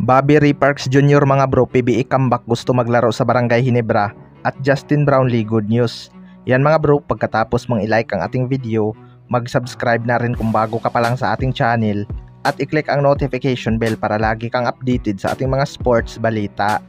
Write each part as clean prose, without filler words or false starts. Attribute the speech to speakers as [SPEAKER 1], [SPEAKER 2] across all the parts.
[SPEAKER 1] Bobby Reparks Jr. mga bro, PBA comeback, gusto maglaro sa Barangay Ginebra. At Justin Brownlee, good news. Yan mga bro, pagkatapos mong i-like ang ating video, mag-subscribe na rin kung bago ka pa lang sa ating channel at i-click ang notification bell para lagi kang updated sa ating mga sports balita.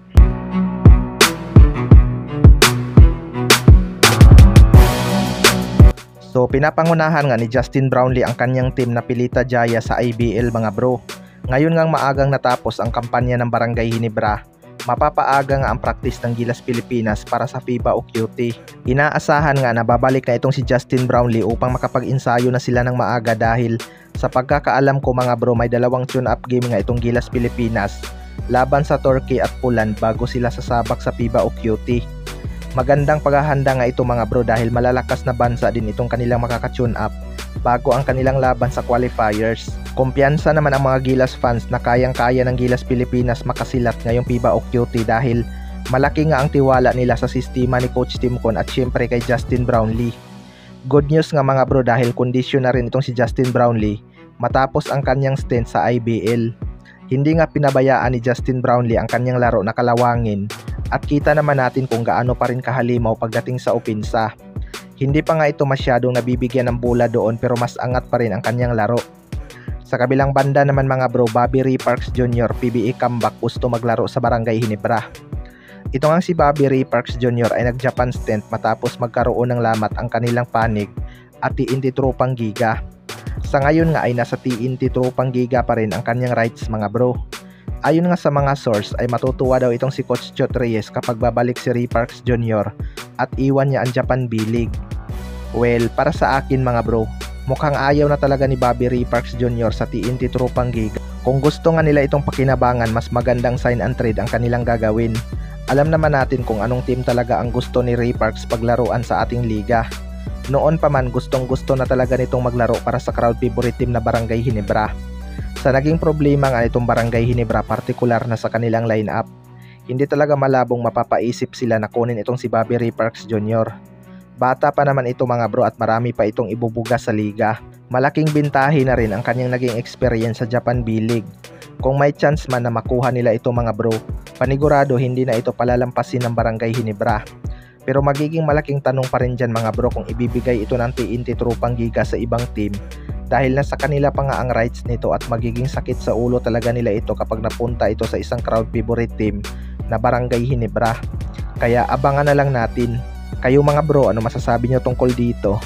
[SPEAKER 1] So pinapangunahan nga ni Justin Brownlee ang kanyang team na Pilita Jaya sa IBL mga bro. Ngayon ngang maagang natapos ang kampanya ng Barangay Ginebra, mapapaaga nga ang practice ng Gilas Pilipinas para sa FIBA o QT. Inaasahan nga na babalik na itong si Justin Brownlee upang makapag-ensayo na sila ng maaga dahil sa pagkakaalam ko mga bro, may dalawang tune-up game nga itong Gilas Pilipinas laban sa Turkey at Poland bago sila sasabak sa FIBA o QT. Magandang paghahanda nga ito mga bro dahil malalakas na bansa din itong kanilang makaka-tune up bago ang kanilang laban sa qualifiers. Kumpiyansa naman ang mga Gilas fans na kayang-kaya ng Gilas Pilipinas makasilat ngayong FIBA o QT dahil malaki nga ang tiwala nila sa sistema ni Coach Timcon at syempre kay Justin Brownlee. Good news nga mga bro dahil kondisyon na rin itong si Justin Brownlee matapos ang kanyang stint sa IBL. Hindi nga pinabayaan ni Justin Brownlee ang kanyang laro na kalawangin at kita naman natin kung gaano pa rin kahalimaw pagdating sa opensa. Hindi pa nga ito masyadong nabibigyan ng bola doon pero mas angat pa rin ang kanyang laro. Sa kabilang banda naman mga bro, Bobby Reparks Jr. PBA comeback, gusto maglaro sa Barangay Ginebra. Ito nga si Bobby Reparks Jr. ay nag-Japan stint matapos magkaroon ng lamat ang kanilang panig at TNT Tropang Giga. Sa ngayon nga ay nasa TNT Tropang Giga pa rin ang kanyang rights mga bro. Ayon nga sa mga source ay matutuwa daw itong si Coach Chot Reyes kapag babalik si Reparks Jr. at iwan niya ang Japan B-League. Well, para sa akin mga bro, mukhang ayaw na talaga ni Bobby Reparks Jr. sa TNT Tropang Giga. Kung gusto nga nila itong pakinabangan, mas magandang sign and trade ang kanilang gagawin. Alam naman natin kung anong team talaga ang gusto ni Reparks paglaruan sa ating liga. Noon pa man gustong gusto na talaga nitong maglaro para sa crowd favorite team na Barangay Ginebra. Sa naging problema nga itong Barangay Ginebra, partikular na sa kanilang lineup, hindi talaga malabong mapapaisip sila na kunin itong si Bobby Reparks Jr. Bata pa naman ito mga bro at marami pa itong ibubuga sa liga. Malaking bintahe na rin ang kanyang naging experience sa Japan B-League. Kung may chance man na makuha nila ito mga bro, panigurado hindi na ito palalampasin ng Barangay Ginebra. Pero magiging malaking tanong pa rin dyan mga bro kung ibibigay ito ng TNT Tropang Giga sa ibang team dahil nasa kanila pa nga ang rights nito at magiging sakit sa ulo talaga nila ito kapag napunta ito sa isang crowd favorite team na Barangay Ginebra. Kaya abangan na lang natin. Kayo mga bro, ano masasabi nyo tungkol dito?